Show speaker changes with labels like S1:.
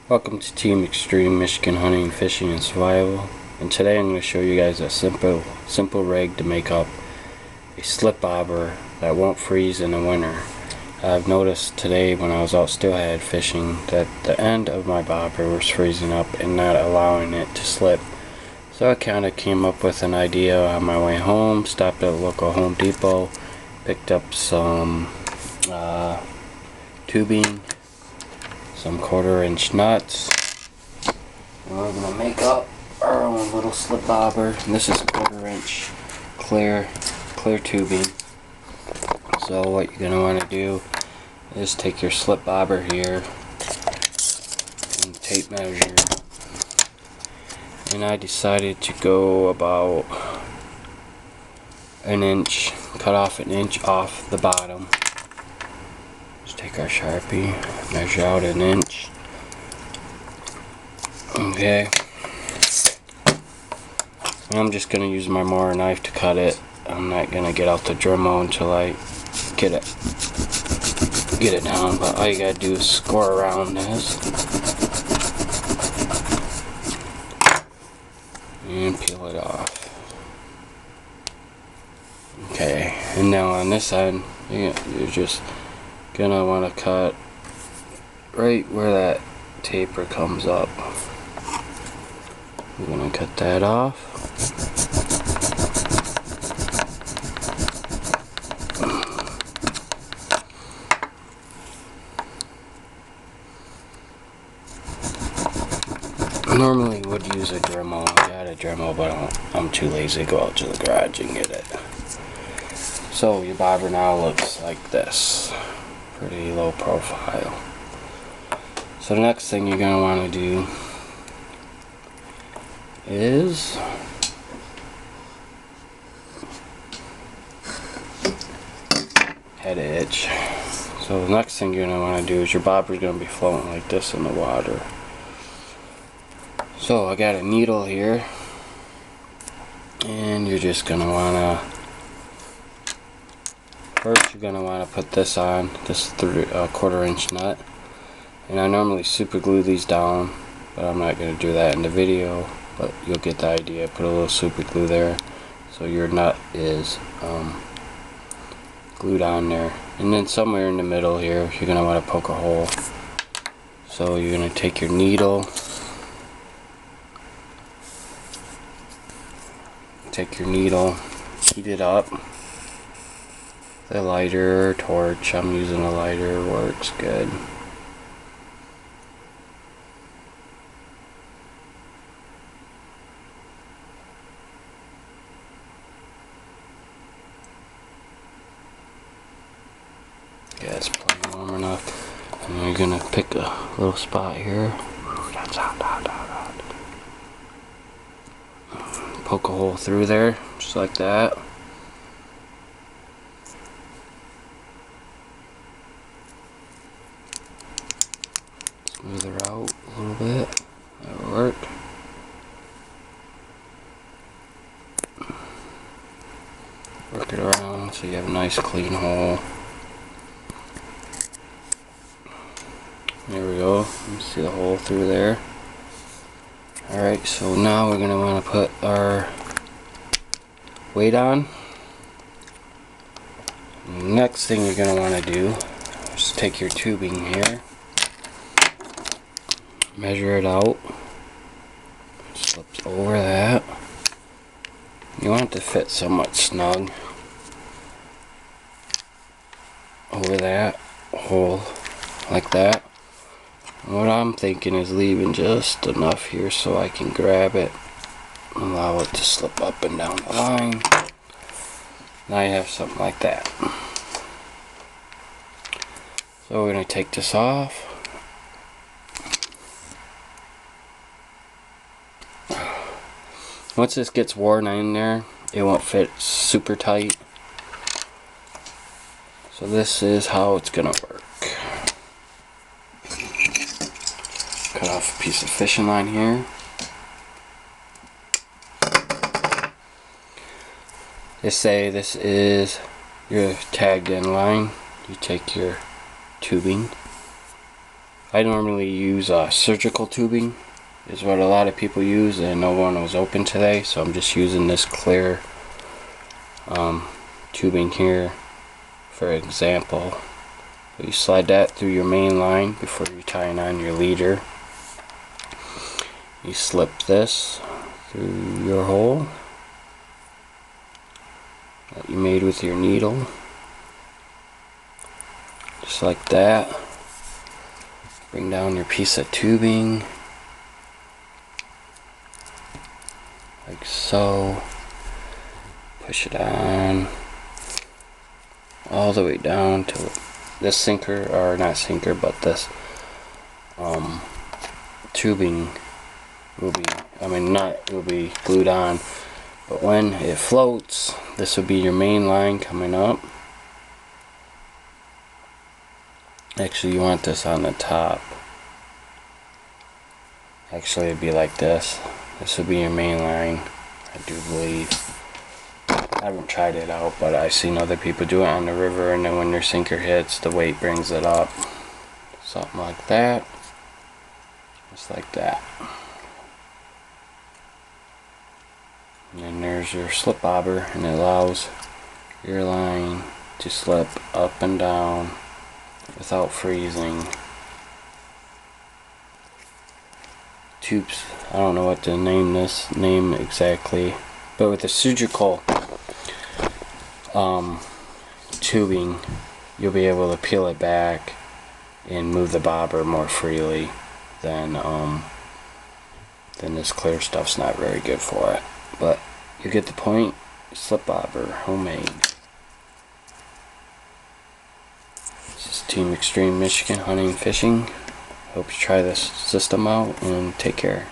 S1: Welcome to Team Extreme Michigan Hunting, Fishing, and Survival. And today I'm going to show you guys a simple rig to make up a slip bobber that won't freeze in the winter. I've noticed today when I was out steelhead fishing that the end of my bobber was freezing up and not allowing it to slip. So I kind of came up with an idea on my way home, stopped at a local Home Depot, picked up some tubing, some 1/4-inch nuts, and we're going to make up our own little slip bobber. And this is 1/4-inch clear tubing. So what you're going to want to do is take your slip bobber here and tape measure. And I decided to go about an inch, cut off an inch off the bottom. Take our Sharpie, measure out an inch. Okay. And I'm just going to use my Mora knife to cut it. I'm not going to get out the Dremel until I get it down. But all you got to do is score around this. And peel it off. Okay. And now on this side, you're just gonna want to cut right where that taper comes up. We're gonna cut that off. I normally would use a Dremel. I got a Dremel, but I'm too lazy to go out to the garage and get it. So your bobber now looks like this. Pretty low profile. So the next thing you're going to want to do is head itch. So the next thing you're going to want to do is your bobber is going to be floating like this in the water. So I got a needle here, and you're just going to want to first, you're going to want to put this on, this 1/4-inch nut. And I normally super glue these down, but I'm not going to do that in the video, but you'll get the idea. Put a little super glue there so your nut is glued on there. And then somewhere in the middle here, you're going to want to poke a hole. So you're going to take your needle, heat it up. The lighter or torch, I'm using a lighter, works good. Yeah, it's plenty warm enough. And you're gonna pick a little spot here. That's hot. Poke a hole through there, just like that. Smooth her out a little bit. That'll work. Work it around so you have a nice clean hole. There we go. You can see the hole through there. Alright, so now we're going to want to put our weight on. Next thing you're going to want to do is take your tubing here. Measure it out. Slips over that. You want it to fit somewhat snug over that hole, like that. And what I'm thinking is leaving just enough here so I can grab it and allow it to slip up and down the line. Now you have something like that. So we're going to take this off. Once this gets worn in there, it won't fit super tight. So this is how it's gonna work. Cut off a piece of fishing line here. They say this is your tagged in line. You take your tubing, I normally use surgical tubing is what a lot of people use, and no one was open today, so I'm just using this clear tubing here for example. You slide that through your main line before you're tying on your leader. You slip this through your hole that you made with your needle, just like that. Bring down your piece of tubing like so. Push it on all the way down to this sinker, or not sinker, but this tubing will be, nut will be glued on. But when it floats, this will be your main line coming up. Actually, you want this on the top. Actually, it'd be like this. This will be your main line, I do believe. I haven't tried it out, but I've seen other people do it on the river, and then when their sinker hits, the weight brings it up. Something like that. Just like that. And then there's your slip bobber, and it allows your line to slip up and down without freezing. Tubes, I don't know what to name this exactly, but with the surgical tubing, you'll be able to peel it back and move the bobber more freely than this clear stuff's not very good for it. But you get the point. Slip bobber, homemade. This is Team Extreme Michigan Hunting and Fishing. Hope you try this system out, and take care.